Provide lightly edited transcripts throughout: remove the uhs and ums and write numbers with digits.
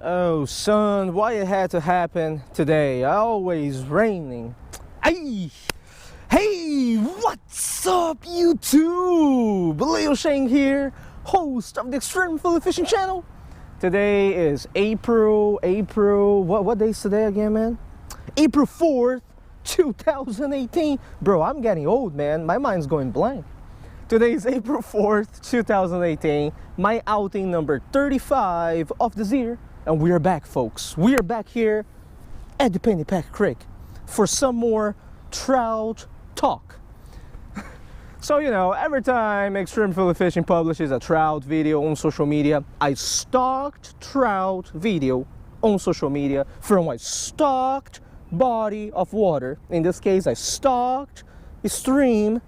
Oh, son, why it had to happen today? Always raining. Ay! Hey, what's up, YouTube? Leo Sheng here, host of the Extreme Philly Fishing Channel. Today is April, what day is today again, man? April 4th, 2018. Bro, I'm getting old, man. My mind's going blank. Today is April 4th, 2018. My outing number 35 of this year. And we are back, folks. We are back here at the Pennypack Creek for some more trout talk. So, you know, every time Extreme Philly Fishing publishes a trout video on social media, I stalked trout video on social media from a stocked body of water. In this case, I stalked a stream.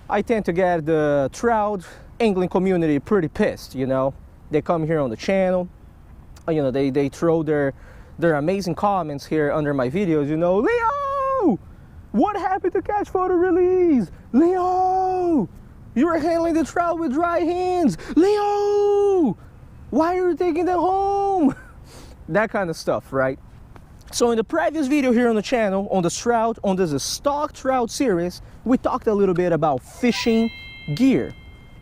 I tend to get the trout angling community pretty pissed, you know. They come here on the channel. You know, they throw their amazing comments here under my videos, you know. Leo, what happened to catch photo release? Leo, you're handling the trout with dry hands. Leo, why are you taking them home? That kind of stuff, right? So in the previous video here on the channel, on the trout, on this stock trout series, we talked a little bit about fishing gear.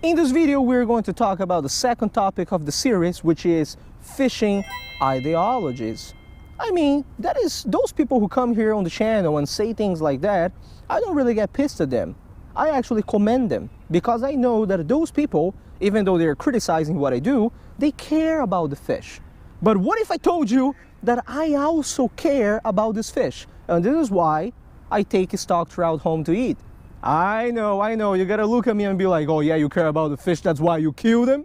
In this video, we're going to talk about the second topic of the series, which is fishing ideologies. I mean, that is, those people who come here on the channel and say things like that, I don't really get pissed at them. I actually commend them, because I know that those people, even though they're criticizing what I do, they care about the fish. But what if I told you that I also care about this fish? And this is why I take a stock trout home to eat. I know, you gotta look at me and be like, oh yeah, you care about the fish, that's why you kill them?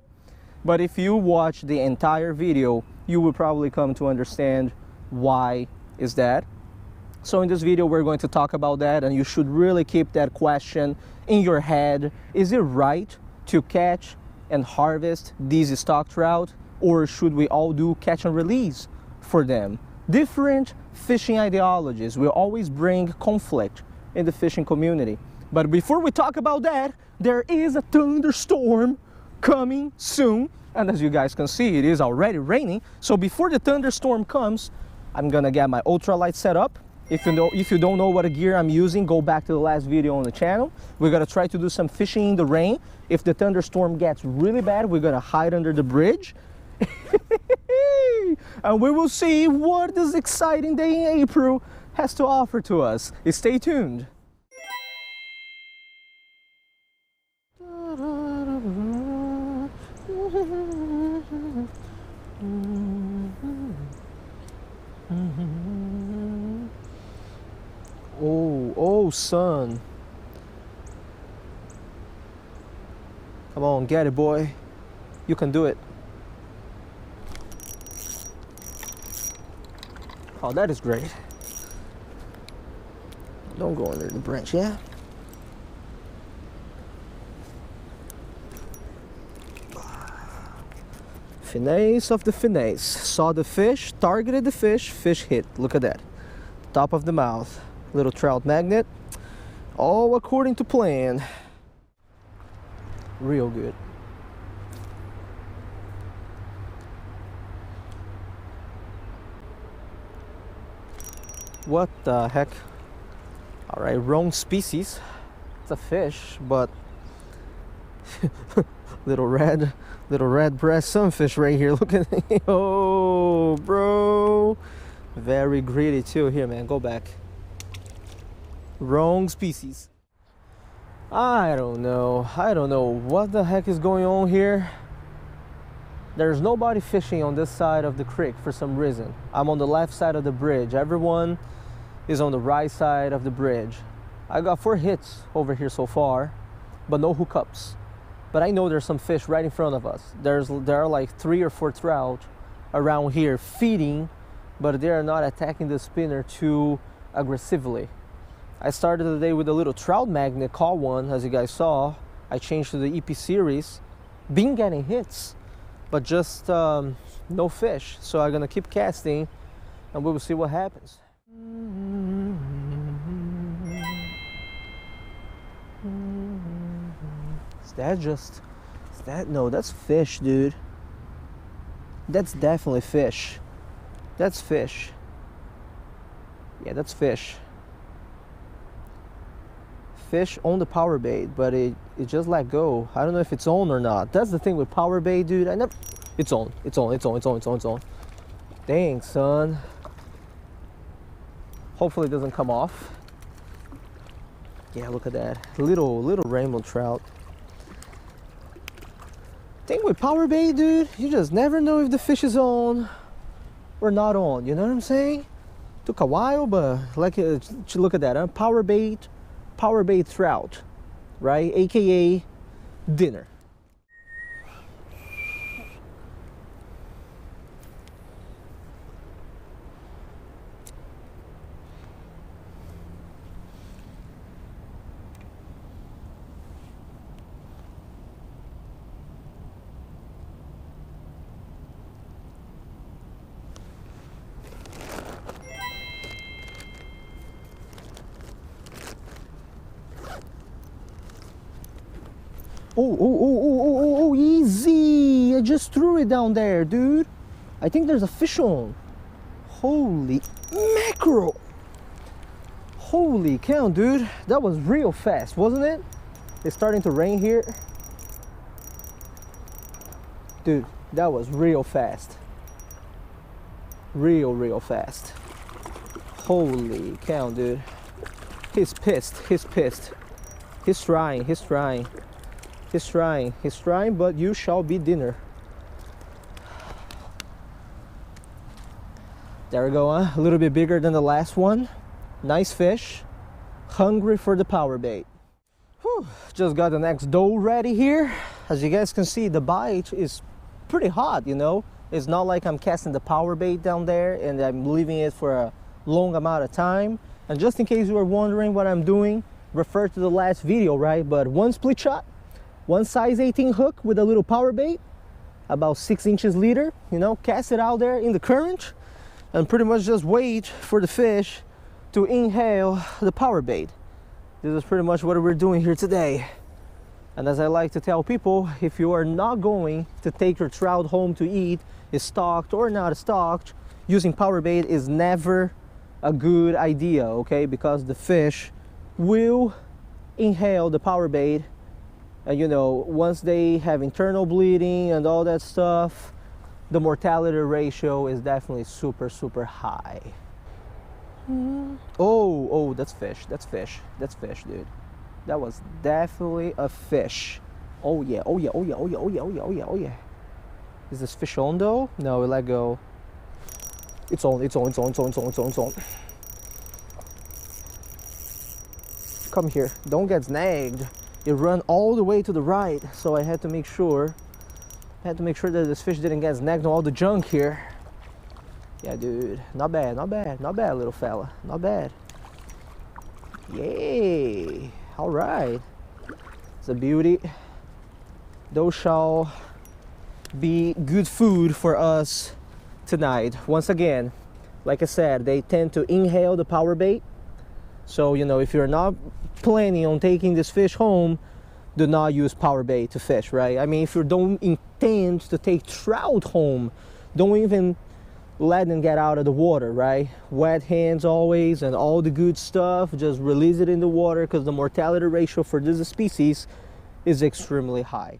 But if you watch the entire video, you will probably come to understand why is that. So in this video, we're going to talk about that, and you should really keep that question in your head. Is it right to catch and harvest these stock trout, or should we all do catch and release for them? Different fishing ideologies will always bring conflict in the fishing community. But before we talk about that, there is a thunderstorm coming soon, and as you guys can see, it is already raining. So before the thunderstorm comes, I'm gonna get my ultralight set up. If you don't know what gear I'm using, go back to the last video on the channel. We're gonna try to do some fishing in the rain. If the thunderstorm gets really bad, we're gonna hide under the bridge. And we will see what this exciting day in April has to offer to us. Stay tuned. Oh, son. Come on, get it, boy. You can do it. Oh, that is great. Don't go under the branch, yeah? Finesse of the finesse. Saw the fish, targeted the fish, fish hit. Look at that. Top of the mouth. Little trout magnet. All according to plan. Real good. What the heck? All right, wrong species. It's a fish, but little red breast sunfish right here. Look at it. Oh, bro. Very greedy too. Here, man, go back. Wrong species. I don't know what the heck is going on here. There's nobody fishing on this side of the creek for some reason. I'm on the left side of the bridge. Everyone is on the right side of the bridge. I got 4 hits over here so far, but no hookups. But I know there's some fish right in front of us. There are like 3 or 4 trout around here feeding, but they are not attacking the spinner too aggressively. I started the day with a little trout magnet, caught one, as you guys saw. I changed to the EP series. Been getting hits, but just no fish. So I'm gonna keep casting, and we will see what happens. No, that's fish, dude. That's definitely fish. That's fish. Yeah, that's fish. Fish on the power bait, but it just let go. I don't know if it's on or not. That's the thing with power bait, dude. It's on. It's on. It's on. It's on. It's on. It's on. Dang, son. Hopefully it doesn't come off. Yeah, look at that. Little rainbow trout. Thing with power bait, dude, you just never know if the fish is on or not on. You know what I'm saying? Took a while, but like, look at that, huh? Power bait trout, right? AKA dinner. Oh, easy. I just threw it down there, dude. I think there's a fish on. Holy mackerel. Holy cow, dude. That was real fast, wasn't it? It's starting to rain here. Dude, that was real fast. Real fast. Holy cow, dude. He's pissed. He's pissed. He's trying. He's trying. He's trying. He's trying, but you shall be dinner. There we go, huh? A little bit bigger than the last one. Nice fish. Hungry for the power bait. Whew. Just got the next dough ready here. As you guys can see, the bite is pretty hot, you know. It's not like I'm casting the power bait down there and I'm leaving it for a long amount of time. And just in case you were wondering what I'm doing, refer to the last video, right? But one split shot, one size 18 hook with a little power bait, about 6 inches leader, you know, cast it out there in the current and pretty much just wait for the fish to inhale the power bait. This is pretty much what we're doing here today. And as I like to tell people, if you are not going to take your trout home to eat, is stocked or not stocked, using power bait is never a good idea, okay? Because the fish will inhale the power bait, and you know, once they have internal bleeding and all that stuff, the mortality ratio is definitely super high. Oh, that's fish, dude. That was definitely a fish. Oh yeah. Is this fish on though? No, it let go. It's on. Come here, don't get snagged. It ran all the way to the right, so I had to make sure that this fish didn't get snagged on all the junk here. Yeah, dude, not bad, little fella, not bad. Yay, all right. It's a beauty. Those shall be good food for us tonight. Once again, like I said, they tend to inhale the power bait. So, you know, if you're not planning on taking this fish home, do not use power bait to fish, right? I mean, if you don't intend to take trout home, don't even let them get out of the water, right? Wet hands always and all the good stuff, just release it in the water because the mortality ratio for this species is extremely high.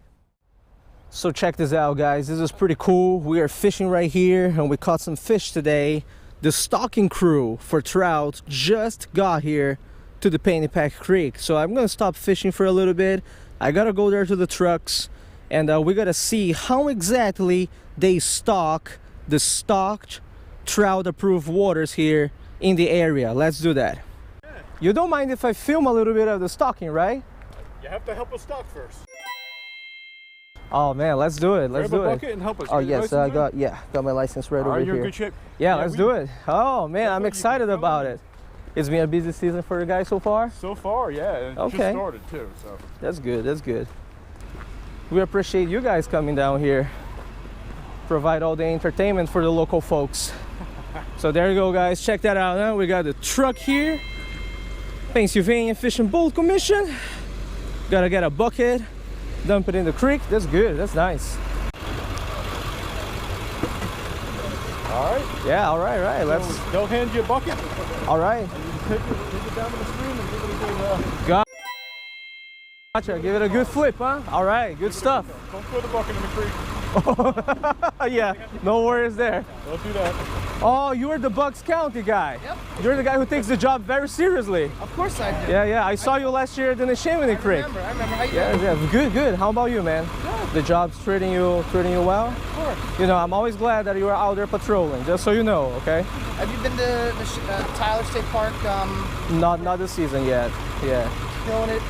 So check this out, guys. This is pretty cool. We are fishing right here and we caught some fish today. The stocking crew for trout just got here to the Pennypack Creek. So I'm gonna stop fishing for a little bit. I gotta go there to the trucks and we gotta see how exactly they stock the stocked trout approved waters here in the area. Let's do that. Yeah. You don't mind if I film a little bit of the stocking, right? You have to help us stock first. Oh man, let's do it. Let's do it. Bucket and help us. Oh yes, I got my license right over here. You're in good shape. Yeah, let's do it. Oh man, I'm excited about it. It's been a busy season for you guys so far? So far, yeah. And okay. Just started too, so. That's good, that's good. We appreciate you guys coming down here. Provide all the entertainment for the local folks. So there you go, guys. Check that out. Now we got the truck here. Pennsylvania Fish and Boat Commission. Gotta get a bucket, dump it in the creek. That's good, that's nice. All right. Yeah, all right, right. Let's. So they'll hand you a bucket. All right. And you take it down to the stream and give it a good. Gotcha. Give it a good flip, huh? All right. Good stuff. Don't throw the bucket in the creek. Yeah. No worries there. Don't do that. Oh, you're the Bucks County guy. Yep. You're the guy who takes the job very seriously. Of course I do. Yeah, yeah. I saw you last year at the Neshaminy Creek. I remember. How you Yeah, doing? yeah. Good, good. How about you, man? Good. The job's treating you well? Of course. You know, I'm always glad that you are out there patrolling, just so you know, okay? Have you been to the Tyler State Park? Not this season yet. Yeah. Killing it.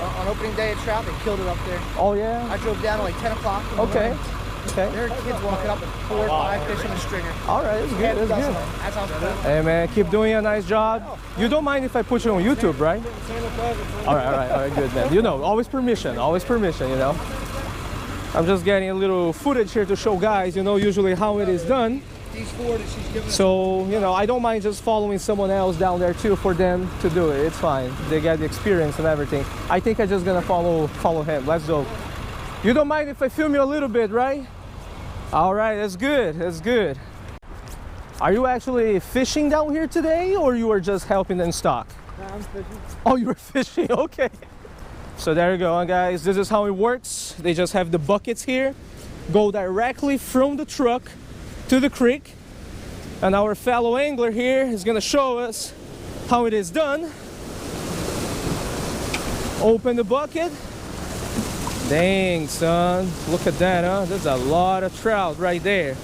On opening day at Trout, they killed it up there. Oh yeah. I drove down at like 10 o'clock. in the Okay. morning. Okay. There are kids walking up with 4 or 5 fish on a stringer. All right. That's good. That's good. That sounds cool. Hey man, keep doing a nice job. You don't mind if I put you on YouTube, right? All right, all right, all right, good man. You know, always permission, you know. I'm just getting a little footage here to show guys, you know, usually how it is done. These 4 that she's giving us. So, you know, I don't mind just following someone else down there too for them to do it. It's fine. They get the experience and everything. I think I'm just gonna follow him. Let's go. You don't mind if I film you a little bit, right? All right, that's good. That's good. Are you actually fishing down here today, or you are just helping them stock? I'm fishing. Oh, you were fishing. Okay. So there you go, guys. This is how it works. They just have the buckets here, go directly from the truck to the creek, and our fellow angler here is gonna show us how it is done. Open the bucket. Dang, son, look at that, huh? There's a lot of trout right there.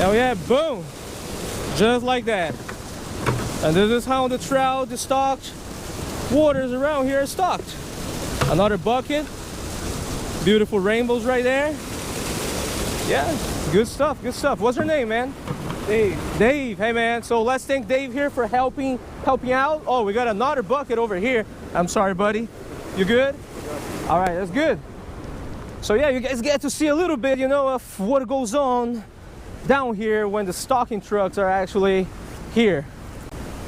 Oh yeah, boom, just like that. And this is how the trout, the stocked waters around here are stocked. Another bucket, beautiful rainbows right there. Yeah, good stuff, good stuff. What's your name, man? Dave. Dave, hey man. So let's thank Dave here for helping out. Oh, we got another bucket over here. I'm sorry, buddy. You good? All right, that's good. So yeah, you guys get to see a little bit, you know, of what goes on down here when the stocking trucks are actually here.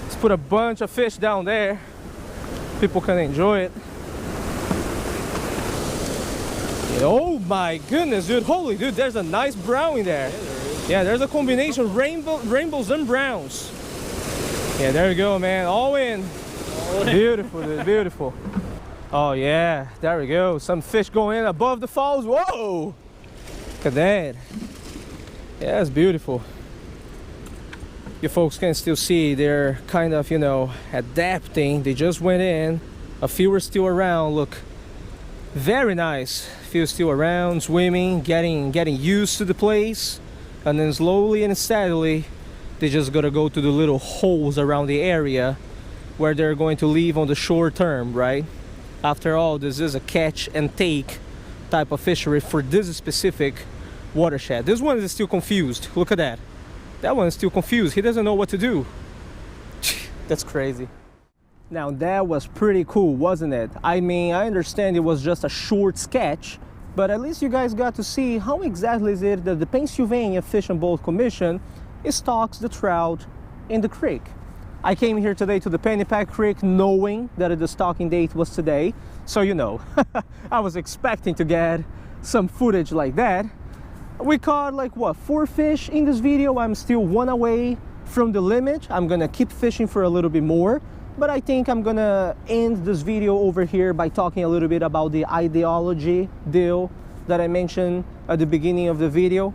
Let's put a bunch of fish down there. People can enjoy it. Oh my goodness, dude. Holy dude, there's a nice brown in there. Yeah, there's a combination of rainbows and browns. Yeah, there you go, man. All in. Beautiful, dude, beautiful. Oh yeah, there we go. Some fish going in above the falls. Whoa! Look at that. Yeah, it's beautiful. You folks can still see they're kind of, you know, adapting. They just went in. A few are still around. Look, very nice. A few still around, swimming, getting used to the place, and then slowly and steadily, they just gotta go to the little holes around the area where they're going to leave on the short term, right? After all, this is a catch and take type of fishery for this specific watershed. This one is still confused. Look at that. That one is still confused. He doesn't know what to do. That's crazy. Now that was pretty cool, wasn't it? I mean, I understand it was just a short sketch, but at least you guys got to see how exactly is it that the Pennsylvania Fish and Boat Commission stocks the trout in the creek. I came here today to the Pennypack Creek knowing that the stocking date was today. So, you know, I was expecting to get some footage like that. We caught like what, 4 fish in this video. I'm still 1 away from the limit. I'm gonna keep fishing for a little bit more, but I think I'm gonna end this video over here by talking a little bit about the ideology deal that I mentioned at the beginning of the video.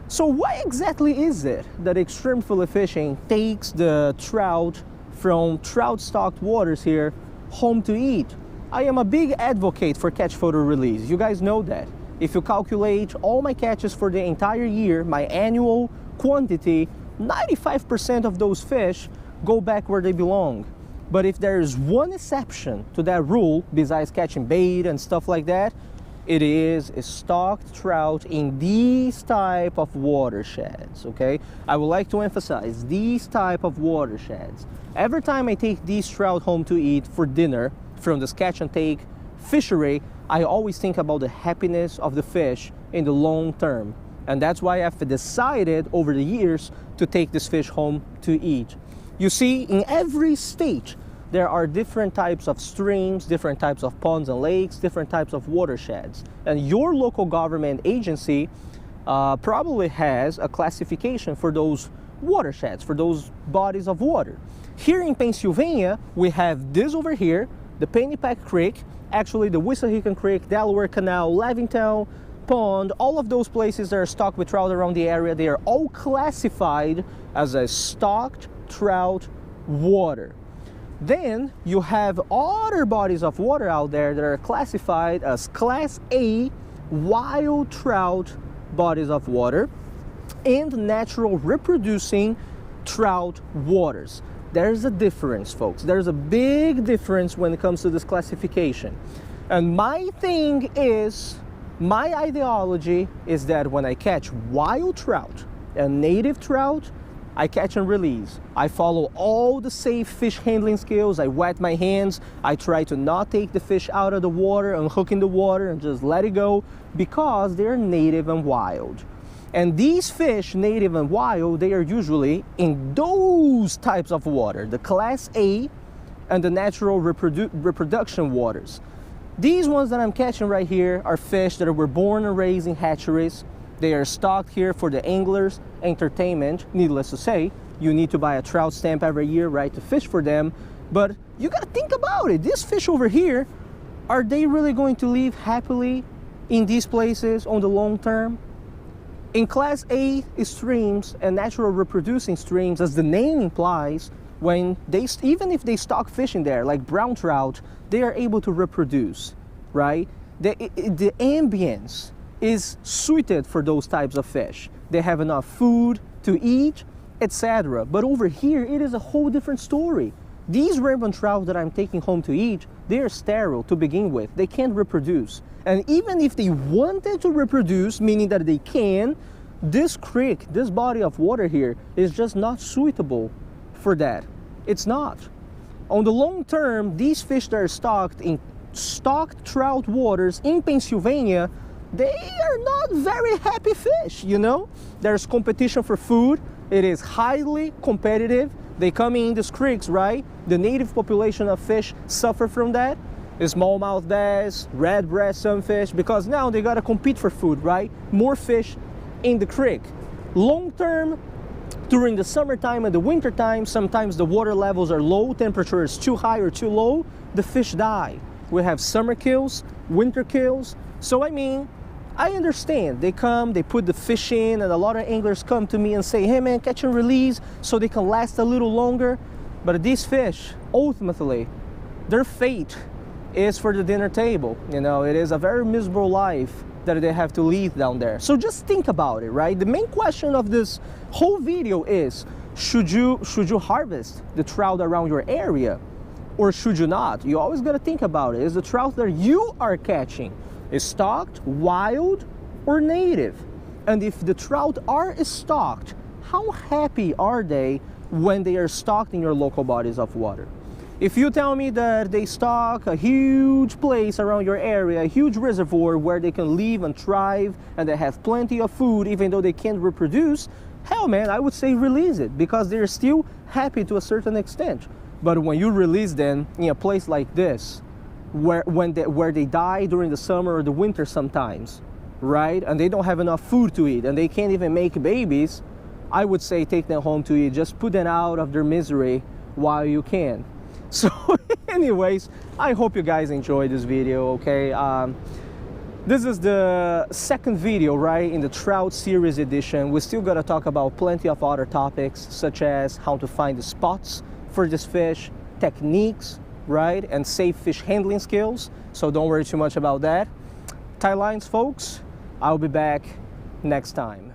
So why exactly is it that extreme fillet fishing takes the trout from trout stocked waters here home to eat? I am a big advocate for catch photo release. You guys know that. If you calculate all my catches for the entire year, my annual quantity, 95% of those fish go back where they belong. But if there's one exception to that rule, besides catching bait and stuff like that, it is a stocked trout in these type of watersheds, okay? I would like to emphasize these type of watersheds. Every time I take these trout home to eat for dinner from this catch and take fishery, I always think about the happiness of the fish in the long term. And that's why I've decided over the years to take this fish home to eat. You see, in every state, there are different types of streams, different types of ponds and lakes, different types of watersheds. And your local government agency probably has a classification for those watersheds, for those bodies of water. Here in Pennsylvania, we have this over here, the Pennypack Creek, actually the Wissahickon Creek, Delaware Canal, Levittown Pond, all of those places that are stocked with trout around the area, they are all classified as a stocked trout water. Then you have other bodies of water out there that are classified as Class A wild trout bodies of water and natural reproducing trout waters. There's a difference, folks. There's a big difference when it comes to this classification. And my thing is, my ideology is that when I catch wild trout and native trout, I catch and release. I follow all the safe fish handling skills. I wet my hands. I try to not take the fish out of the water, unhook in the water and just let it go because they're native and wild. And these fish, native and wild, they are usually in those types of water, the Class A and the natural reproduction waters. These ones that I'm catching right here are fish that were born and raised in hatcheries. They are stocked here for the anglers' entertainment. Needless to say, you need to buy a trout stamp every year, right, to fish for them. But you gotta think about it. These fish over here, are they really going to live happily in these places on the long term? In Class A streams and natural reproducing streams, as the name implies, when they, even if they stock fish in there, like brown trout, they are able to reproduce, right? The ambience is suited for those types of fish. They have enough food to eat, etc. But over here, it is a whole different story. These rainbow trout that I'm taking home to eat, they are sterile to begin with. They can't reproduce. And even if they wanted to reproduce, meaning that they can, this creek, this body of water here is just not suitable for that. It's not. On the long term, these fish that are stocked in stocked trout waters in Pennsylvania, they are not very happy fish, you know? There's competition for food. It is highly competitive. They come in these creeks, right? The native population of fish suffer from that. Smallmouth bass, red breast sunfish, because now they gotta compete for food, right? More fish in the creek. Long term, during the summertime and the winter time, sometimes the water levels are low, temperature is too high or too low, the fish die. We have summer kills, winter kills. So I mean, I understand. They come, they put the fish in, and a lot of anglers come to me and say, hey man, catch and release so they can last a little longer. But these fish, ultimately, their fate is for the dinner table. You know, it is a very miserable life that they have to lead down there. So just think about it, right? The main question of this whole video is, should you harvest the trout around your area or should you not? You always gotta think about it. Is the trout that you are catching is stocked, wild, or native? And if the trout are stocked, how happy are they when they are stocked in your local bodies of water? If you tell me that they stock a huge place around your area, a huge reservoir where they can live and thrive and they have plenty of food even though they can't reproduce, hell man, I would say release it because they're still happy to a certain extent. But when you release them in a place like this, where they die during the summer or the winter sometimes, right? And they don't have enough food to eat and they can't even make babies, I would say take them home to eat. Just put them out of their misery while you can. So anyways, I hope you guys enjoyed this video, okay? This is the second video, right, in the Trout series edition. We still gotta talk about plenty of other topics, such as how to find the spots for this fish, techniques, right, and safe fish handling skills. So don't worry too much about that. Tie lines, folks. I'll be back next time.